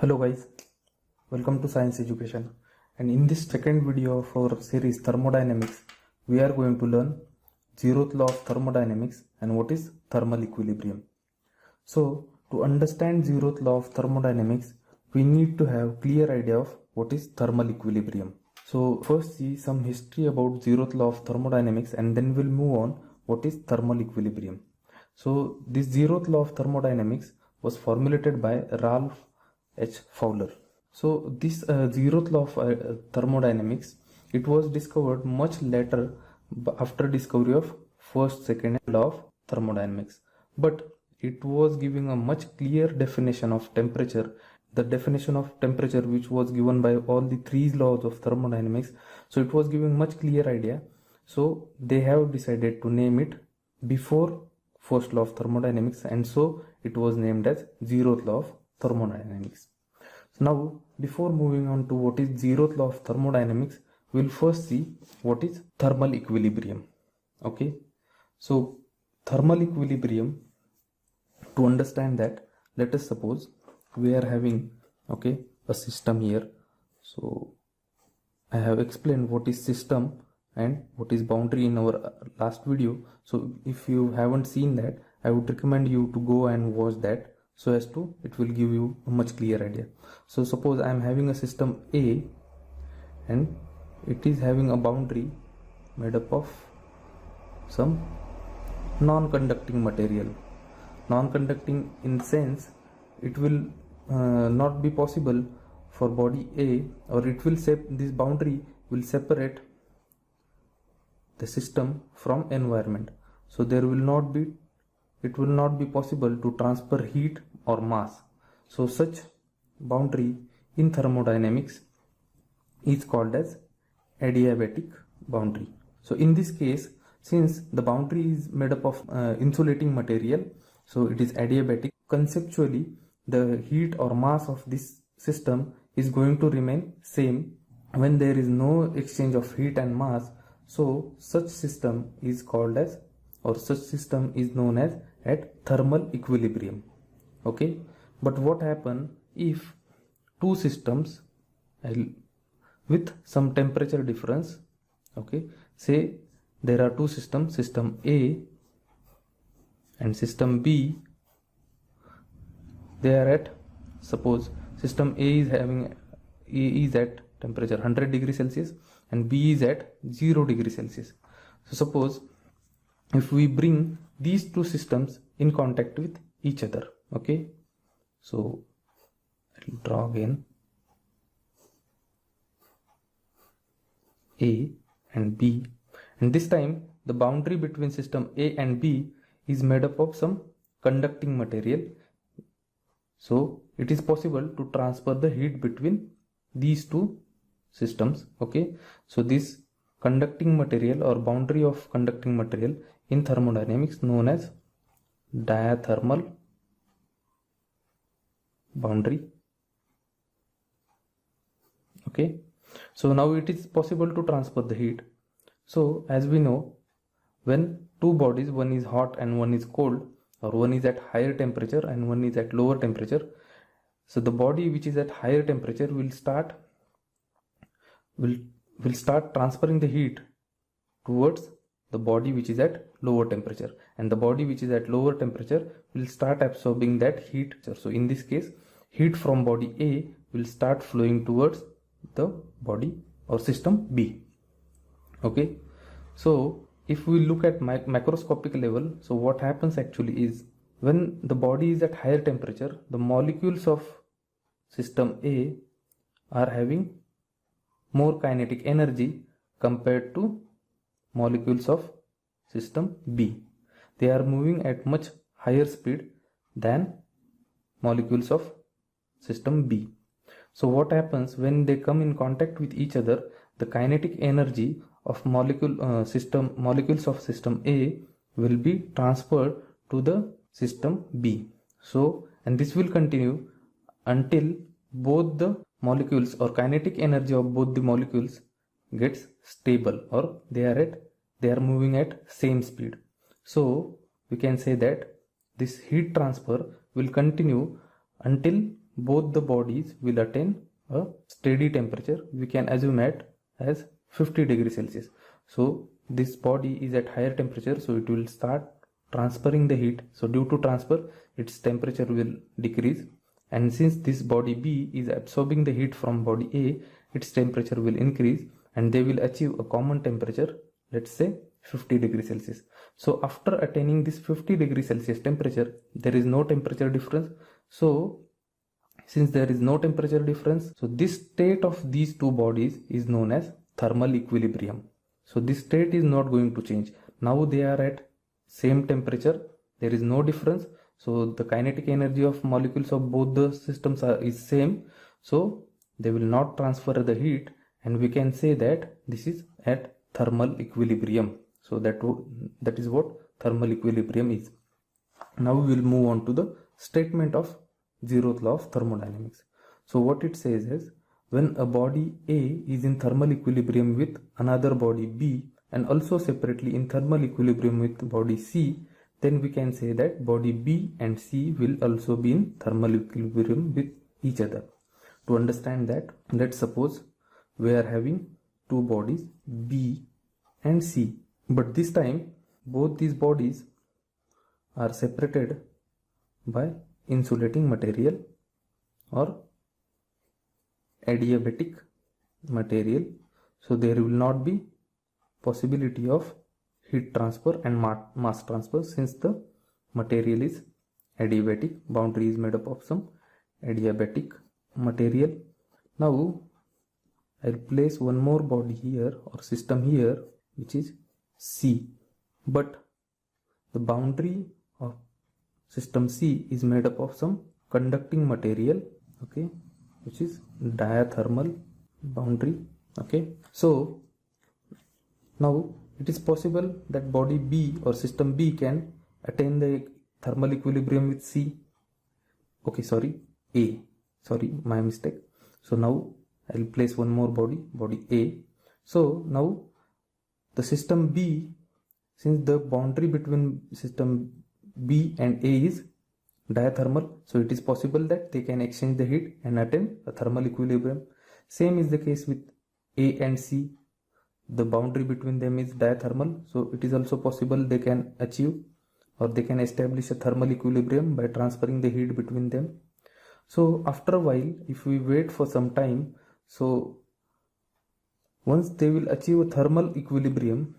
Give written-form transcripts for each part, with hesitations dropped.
Hello guys, welcome to Science Education, and in this second video of our series Thermodynamics, we are going to learn zeroth law of thermodynamics and what is thermal equilibrium. So to understand zeroth law of thermodynamics, we need to have clear idea of what is thermal equilibrium. So first see some history about zeroth law of thermodynamics and then we'll move on what is thermal equilibrium. So this zeroth law of thermodynamics was formulated by Ralph H. Fowler. So this zeroth law of thermodynamics, it was discovered much later after discovery of first, second law of thermodynamics. But it was giving a much clear definition of temperature. The definition of temperature which was given by all the three laws of thermodynamics. So it was giving much clear idea. So they have decided to name it before first law of thermodynamics, and so it was named as zeroth law of thermodynamics. So now before moving on to what is zeroth law of thermodynamics, we'll first see what is thermal equilibrium. Okay, so thermal equilibrium, to understand that, let us suppose we are having a system here. So I have explained what is system and what is boundary in our last video. So if you haven't seen that, I would recommend you to go and watch that, so as to it will give you a much clear idea. So suppose I am having a system A and it is having a boundary made up of some non-conducting material. Non-conducting in sense, it will not be possible for body A, or it will this boundary will separate the system from environment. So it will not be possible to transfer heat or mass. So such boundary in thermodynamics is called as adiabatic boundary. So in this case, since the boundary is made up of insulating material, so it is adiabatic. Conceptually, the heat or mass of this system is going to remain same when there is no exchange of heat and mass. So such system is called as, or such system is known as at thermal equilibrium. Okay, but what happen if two systems with some temperature difference, okay, say there are two systems, system A and system B, they are at, suppose system A is at temperature 100 degrees Celsius and B is at 0 degrees Celsius. So suppose if we bring these two systems in contact with each other, okay, so I'll draw again A and B, and this time the boundary between system A and B is made up of some conducting material. So it is possible to transfer the heat between these two systems. Okay, so this conducting material or boundary of conducting material in thermodynamics known as diathermal boundary. Okay, so now it is possible to transfer the heat. So as we know, when two bodies, one is hot and one is cold, or one is at higher temperature and one is at lower temperature, so the body which is at higher temperature will start transferring the heat towards the body which is at lower temperature, and the body which is at lower temperature will start absorbing that heat. So in this case, heat from body A will start flowing towards the body or system B. Okay, so if we look at macroscopic level, so what happens actually is, when the body is at higher temperature, the molecules of system A are having more kinetic energy compared to molecules of system B. They are moving at much higher speed than molecules of system B. So what happens when they come in contact with each other, the kinetic energy of molecules of system A will be transferred to the system B. So, and this will continue until both the molecules or kinetic energy of both the molecules gets stable, or they are moving at same speed. So we can say that this heat transfer will continue until both the bodies will attain a steady temperature. We can assume it as 50 degrees Celsius. So this body is at higher temperature, so it will start transferring the heat. So due to transfer, its temperature will decrease, and since this body B is absorbing the heat from body A, its temperature will increase, and they will achieve a common temperature, let's say 50 degrees Celsius. So after attaining this 50 degrees Celsius temperature, there is no temperature difference. So since there is no temperature difference, so this state of these two bodies is known as thermal equilibrium. So this state is not going to change. Now they are at same temperature, there is no difference. So the kinetic energy of molecules of both the systems is same. So they will not transfer the heat, and we can say that this is at thermal equilibrium. So that is what thermal equilibrium is. Now we will move on to the statement of zeroth law of thermodynamics. So what it says is, when a body A is in thermal equilibrium with another body B and also separately in thermal equilibrium with body C, then we can say that body B and C will also be in thermal equilibrium with each other. To understand that, let's suppose we are having two bodies B and C, but this time both these bodies are separated by insulating material or adiabatic material. So there will not be possibility of heat transfer and mass transfer, since the material is adiabatic. Boundary is made up of some adiabatic material. Now I'll place one more body here or system here, which is C, but the boundary of system C is made up of some conducting material, okay, which is diathermal boundary. Okay, so now it is possible that body B or system B can attain the thermal equilibrium with C. Okay, sorry, A. Sorry, my mistake. So now I will place one more body A. So now the system B, since the boundary between system B and A is diathermal, so it is possible that they can exchange the heat and attain a thermal equilibrium. Same is the case with A and C. The boundary between them is diathermal, so it is also possible they can achieve or they can establish a thermal equilibrium by transferring the heat between them. So after a while, if we wait for some time, so once they will achieve a thermal equilibrium,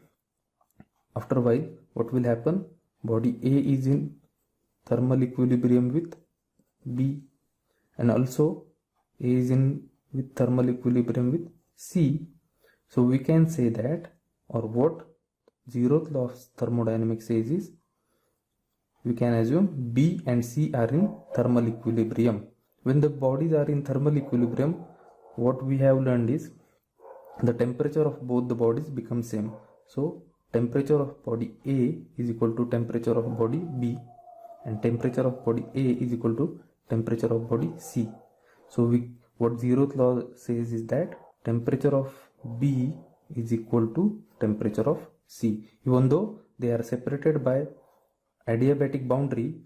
after a while what will happen? Body A is in thermal equilibrium with B, and also A is in with thermal equilibrium with C. So we can say that, or what zeroth law of thermodynamics says is, we can assume B and C are in thermal equilibrium. When the bodies are in thermal equilibrium, what we have learned is the temperature of both the bodies becomes same. So temperature of body A is equal to temperature of body B, and temperature of body A is equal to temperature of body C. So what zeroth law says is that temperature of B is equal to temperature of C. Even though they are separated by adiabatic boundary,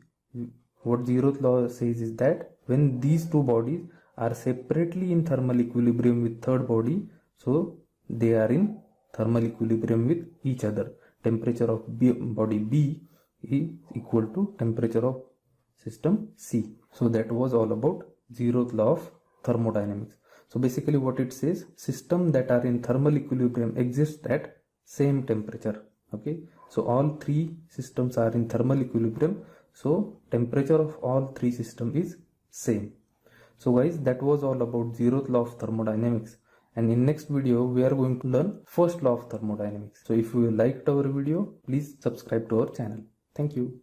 what zeroth law says is that when these two bodies are separately in thermal equilibrium with third body, so they are in thermal equilibrium with each other. Temperature of body B is equal to temperature of system C. So that was all about zeroth law of thermodynamics. So basically what it says, systems that are in thermal equilibrium exist at same temperature. Okay, so all three systems are in thermal equilibrium, so temperature of all three systems is same. So guys, that was all about zeroth law of thermodynamics, and in next video we are going to learn first law of thermodynamics. So if you liked our video, please subscribe to our channel. Thank you.